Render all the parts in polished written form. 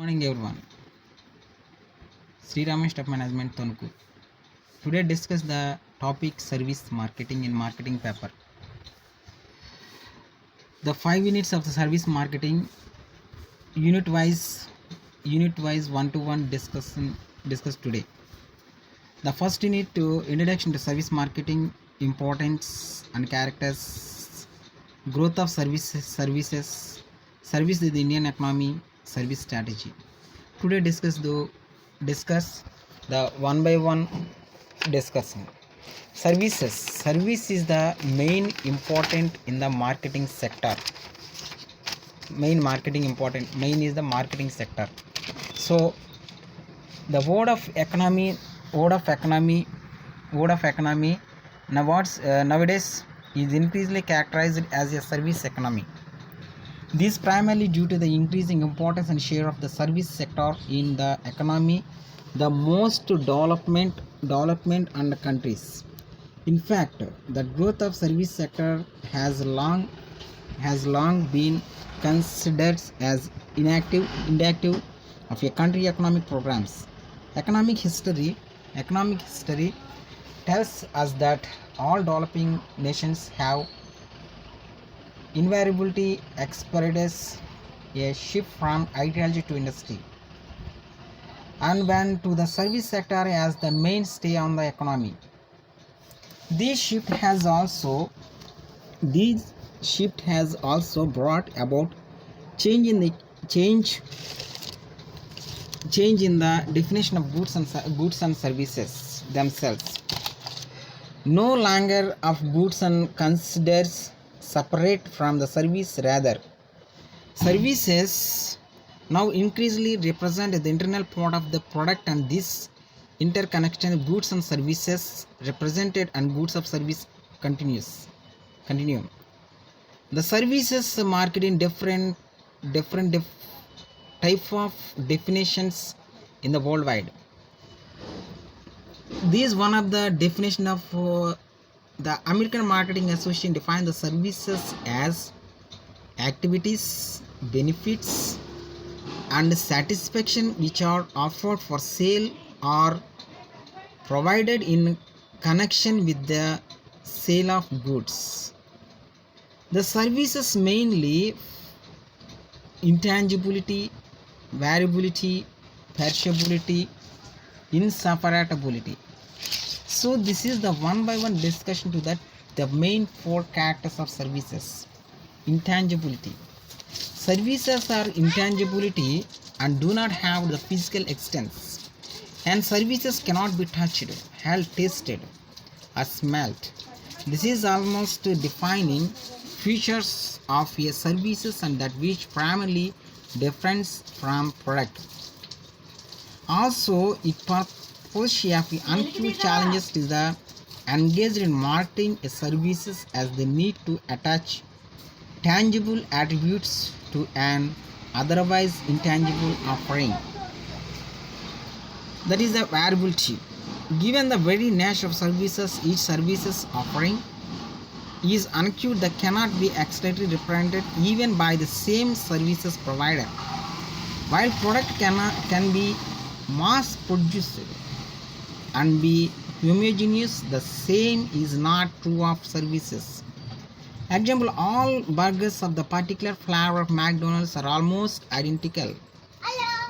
Morning everyone. Sri Rama Staff Management Tanuku. Today discuss the topic service marketing in marketing paper. The 5 units of the service marketing unit wise one to one discuss today. The first unit to introduction to service marketing, importance and characters, growth of service in the Indian economy, service strategy. Today discuss the one by one discussion. Service is the main important in the marketing sector. Main is the marketing sector. So the word of economy nowadays is increasingly characterized as a service economy. This primarily due to the increasing importance and share of the service sector in the economy, the most development and countries. In fact, the growth of service sector has long been considered as inactive of a country economic programs. Economic history tells us that all developing nations have invariably experienced a shift from ideology to industry and went to the service sector as the mainstay on the economy. This shift has also brought about change in the definition of goods and services themselves. No longer of goods and considers separate from the service, rather services now increasingly represent the internal part of the product, and this interconnection goods and services represented and goods of service continuum. The services market in different type of definitions in the worldwide. This is one of the definition of the American Marketing Association define the services as activities, benefits and satisfaction which are offered for sale or provided in connection with the sale of goods. The services mainly intangibility, variability, perishability, inseparability. So this is the one by one discussion to that the main 4 characters of services. Intangibility. Services are intangibility and do not have the physical extents, and services cannot be touched, held, tasted or smelt. This is almost defining features of a services and that which primarily difference from product. Also, it poses a unfair challenges to the engaged in marketing services as they need to attach tangible attributes to an otherwise intangible offering. That is the variability. Given the very nature of services, each services offering is unacute that cannot be externally represented even by the same services provider. While product can be mass produced and be homogeneous, the same is not true of services. Example, all burgers of the particular flavor of McDonald's are almost identical.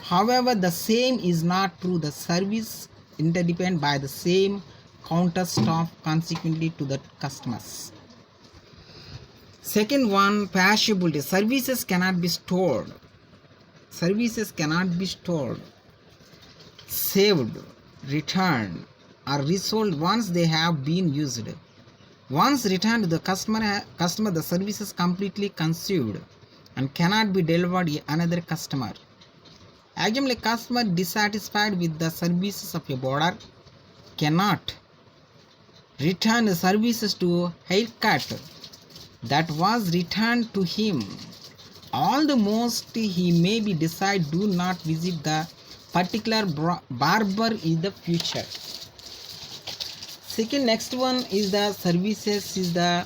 However, the same is not true. The service interdepend by the same counter staff consequently to the customers. Second one, perishability. Services cannot be stored, saved, returned or resold once they have been used. Once returned to the customer, the service is completely consumed and cannot be delivered to another customer. Example, a customer dissatisfied with the services of a barber cannot return the services to haircut that was returned to him. All the most he may be decide do not visit the particular barber in the future. Second, next one is the services is the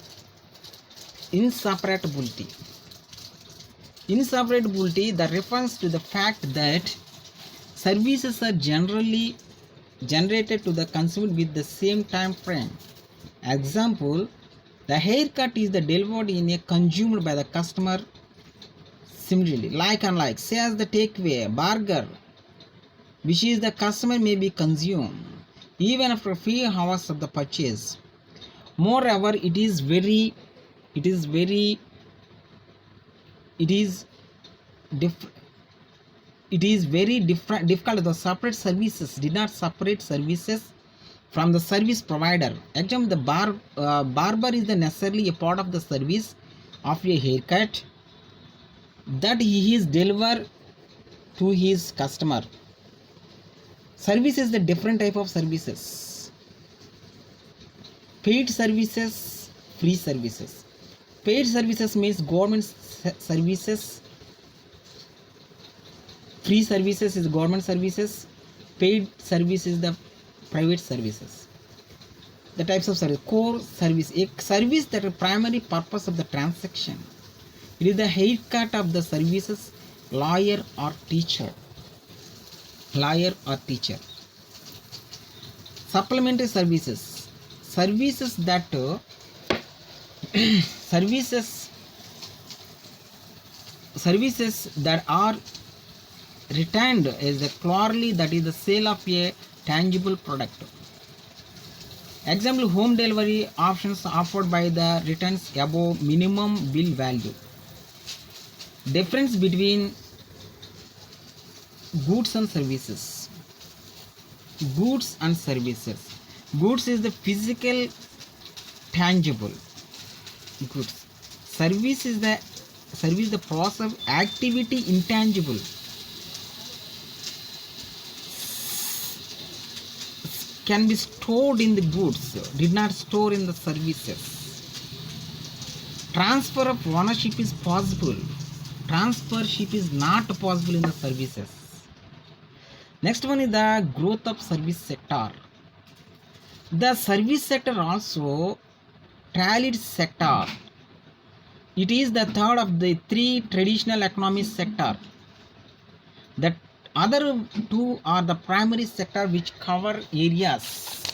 inseparability. Inseparability, the reference to the fact that services are generally generated to the consumed with the same time frame. Example, the haircut is the delivered in a consumed by the customer. Similarly, like and like, say as the takeaway, burger, which is the customer may be consumed even after a few hours of the purchase. Moreover, it is very difficult to separate services. Did not separate services from the service provider. Example, the barber is the necessarily a part of the service of a haircut that he is delivered to his customer. Service is the different type of services: paid services, free services. Paid services means government services, free services is government services, paid service is the private services. The types of service: core service, a service that is primary purpose of the transaction. It is the haircut of the services, lawyer or teacher. Supplementary services, services that services that are retained as the clearly, that is the sale of a tangible product. Example, home delivery options offered by the returns above minimum bill value. Difference between goods and services. Goods and services. Goods is the physical, tangible goods. Service is the process of activity, intangible. Can be stored in the goods, did not store in the services. Transfer of ownership is possible. Transfership is not possible in the services. Next one is the growth of service sector. The service sector also tallied sector. It is the third of the three traditional economic sector. The other two are the primary sector, which cover areas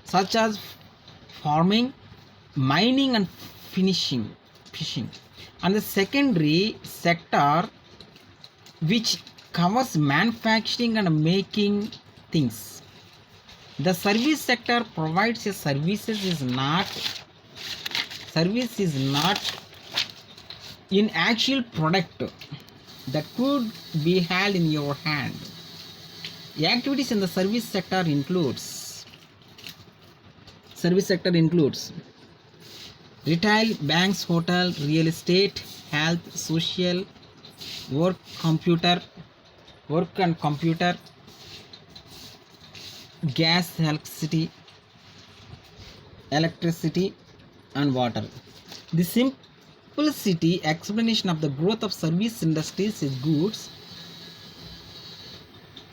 such as farming, mining and fishing. And the secondary sector, which covers manufacturing and making things. The service sector provides a service is not in actual product that could be held in your hand. The activities in the service sector includes retail, banks, hotel, real estate, health, social, work and computer, gas, electricity and water. The simplicity explanation of the growth of service industries is goods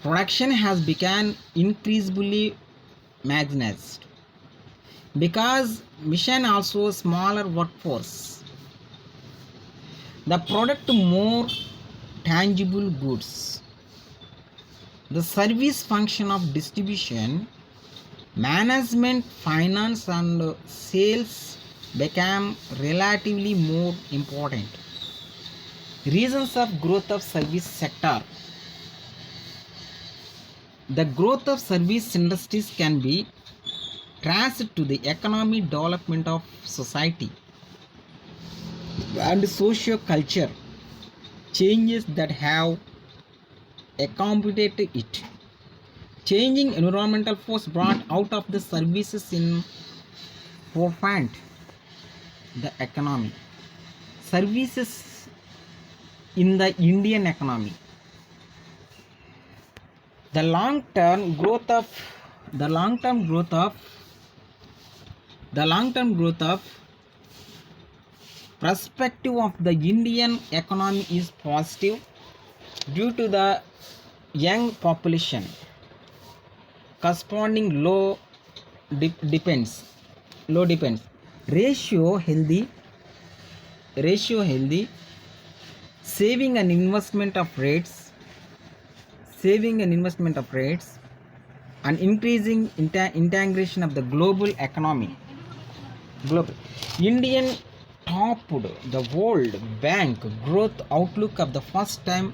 production has become increasingly mechanized because mission also smaller workforce. The product more tangible goods. The service function of distribution, management, finance and sales became relatively more important. Reasons of growth of service sector. The growth of service industries can be traced to the economic development of society and socio-culture changes that have accompanied it. Changing environmental force brought out of the services in forefront the economy. Services in the Indian economy. The long-term growth of perspective of the Indian economy is positive due to the young population, corresponding low depends ratio, healthy ratio healthy, saving and investment of rates, saving and investment of rates, and increasing integration of the global economy. Global. Indian topped the World Bank growth outlook of the first time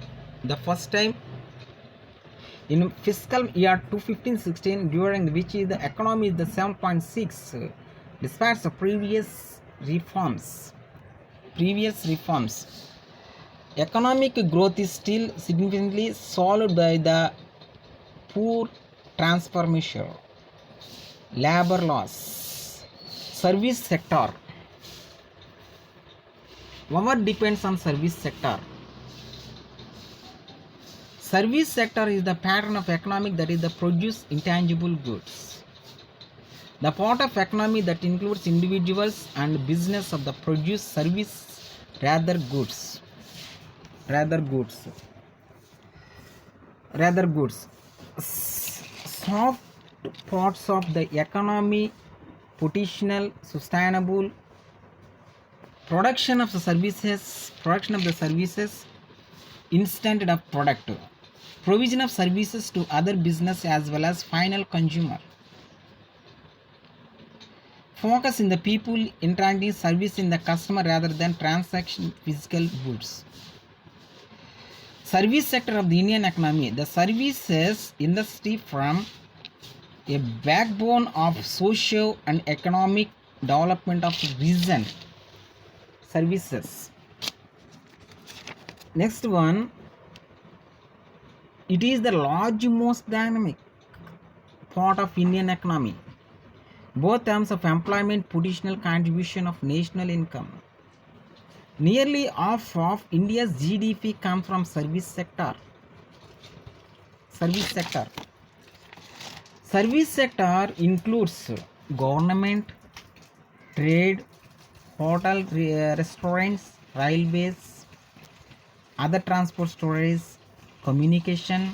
in fiscal year 2015-16, during which the economy is the 7.6 despite the previous reforms. Economic growth is still significantly slowed by the poor transformation, labor loss, service sector. What depends on service sector? Service sector is the pattern of economic that is the produce intangible goods. The part of economy that includes individuals and business of the produce service rather goods. Soft parts of the economy, potential sustainable production of the services, instant of product, provision of services to other business as well as final consumer, focus in the people interacting service in the customer rather than transaction physical goods. Service sector of the Indian economy. The services industry from a backbone of social and economic development of region. Services. Next one, it is the large most dynamic part of Indian economy, both terms of employment, potential contribution of national income. Nearly half of India's GDP comes from service sector. Service sector includes government, trade, hotel, restaurants, railways, other transport storage, communication,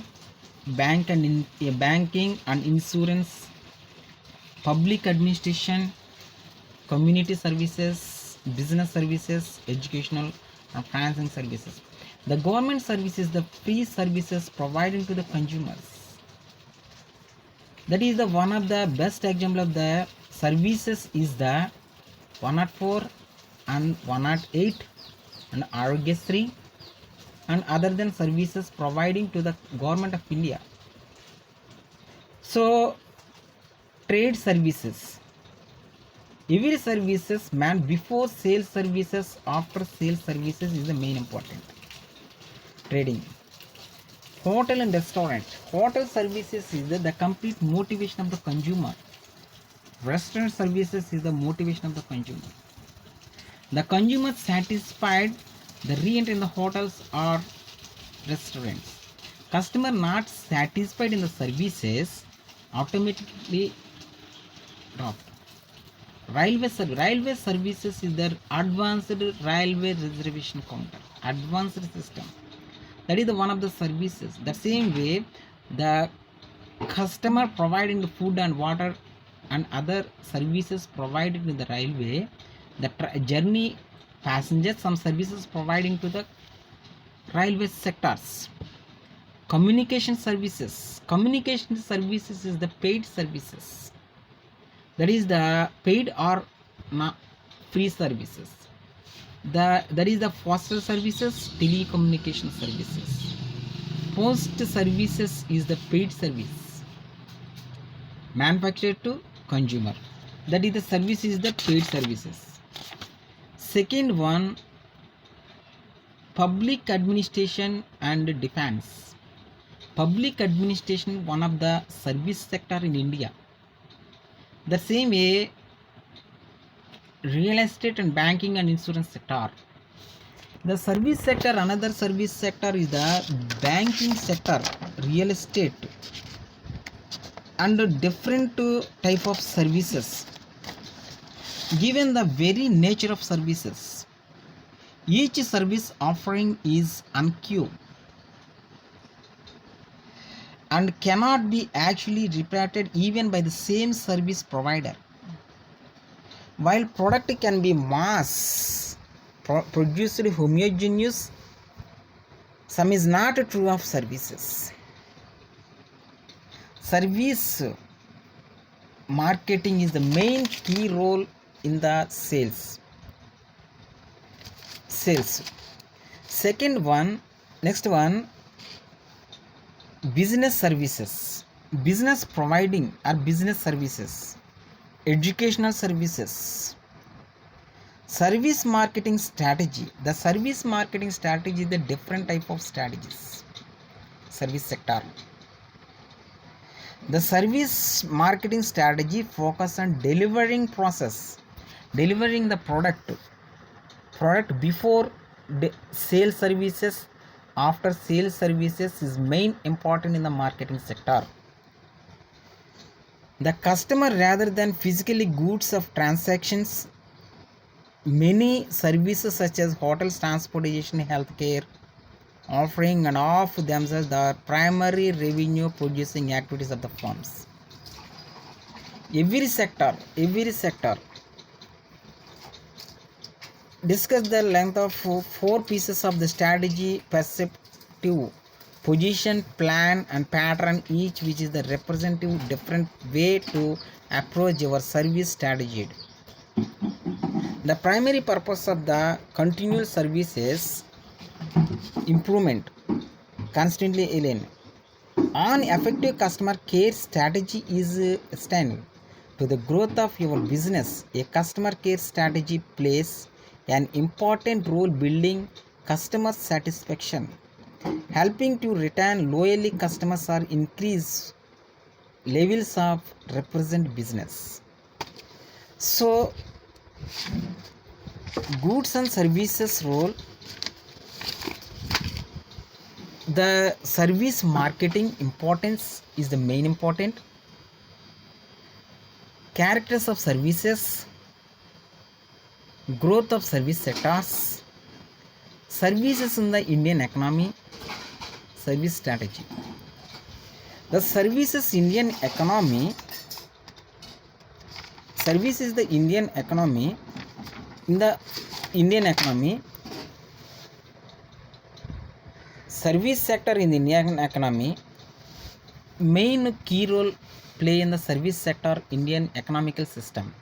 banking and insurance, public administration, community services, business services, educational and financing services. The government service is the free services provided to the consumers. That is the one of the best example of the services is the 104 and 108 and Arogyasri and other than services providing to the government of India. So trade services, every services man before sales services, after sales services is the main important. Trading. Hotel and restaurant. Hotel services is the complete motivation of the consumer. Restaurant services is the motivation of the consumer. The consumer satisfied the re-entry in the hotels or restaurants. Customer not satisfied in the services automatically dropped. Railway services is their advanced railway reservation counter, advanced system. That is the one of the services. The same way, the customer providing the food and water and other services provided in the railway, the journey passengers, some services providing to the railway sectors. Communication services is the paid services, that is the paid or not free services. That is the postal services, telecommunication services. Post services is the paid service, manufactured to consumer. That is the service is the paid services. Second one, public administration and defense. Public administration, one of the service sector in India. The same way, real estate and banking and insurance sector. The service sector, another service sector is the banking sector, real estate and different type of services. Given the very nature of services, each service offering is unique and cannot be actually replicated even by the same service provider. While product can be mass produced homogeneous. Some is not true of services. Service marketing is the main key role in the sales. Next one, business services. Business providing or business services, educational services. Service marketing strategy. The service marketing strategy is the different type of strategies. Service sector. The service marketing strategy focus on delivering the product before the sales services. After sales services is main important in the marketing sector. The customer rather than physically goods of transactions. Many services such as hotels, transportation, healthcare offering and of themselves the primary revenue producing activities of the firms. Every sector discuss the length of 4 pieces of the strategy: perceptive, position, plan and pattern, each which is the representative different way to approach your service strategy. The primary purpose of the continual services improvement, constantly alien. On effective customer care strategy is standing to the growth of your business. A customer care strategy plays an important role building customer satisfaction, helping to retain loyally customers or increase levels of represent business. So goods and services role. The service marketing importance is the main important. Characters of services, growth of service sectors, services in the Indian economy, service strategy. The services Indian economy, service is the Indian economy. In the Indian economy, service sector in the Indian economy, main key role play in the service sector Indian economical system.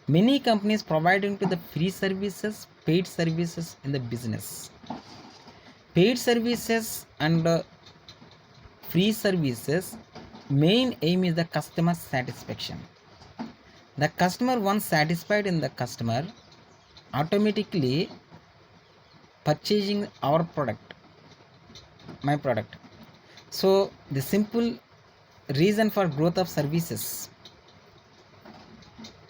Many companies providing to the free services, paid services in the business. Paid services and free services main aim is the customer satisfaction. The customer, once satisfied in the customer, automatically purchasing our product, my product. So the simple reason for growth of services,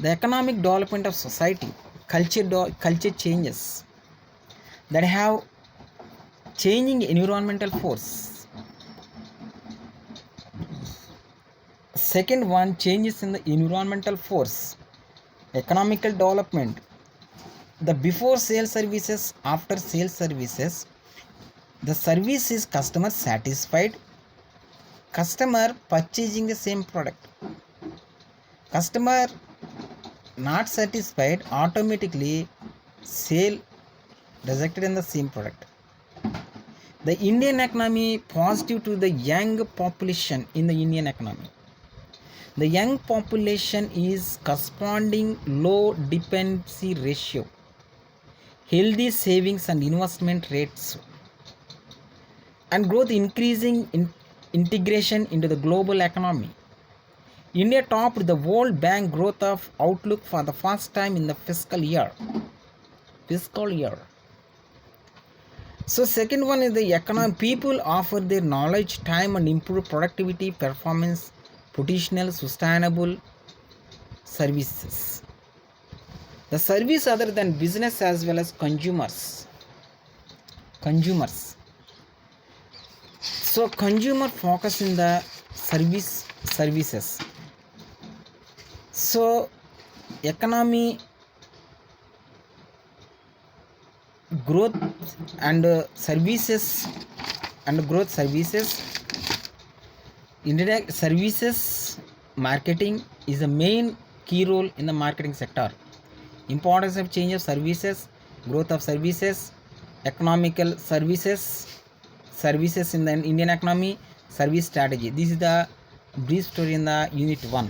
the economic development of society, culture changes that have changing environmental force. Second one, changes in the environmental force, economical development. The before sale services, after sale services, the service is customer satisfied, customer purchasing the same product. Customer not satisfied, automatically sale rejected in the same product. The Indian economy positive to the young population in the Indian economy. The young population is corresponding low dependency ratio, healthy savings and investment rates, and growth increasing in integration into the global economy. India topped the World Bank growth of outlook for the first time in the fiscal year. So second one is the economy. People offer their knowledge, time and improve productivity, performance, potential, sustainable services. The service other than business as well as consumers. So consumer focus in the services. So economy growth and services and growth services. Internet services marketing is the main key role in the marketing sector. Importance of change of services, growth of services, economical services in the Indian economy, service strategy. This is the brief story in the unit 1.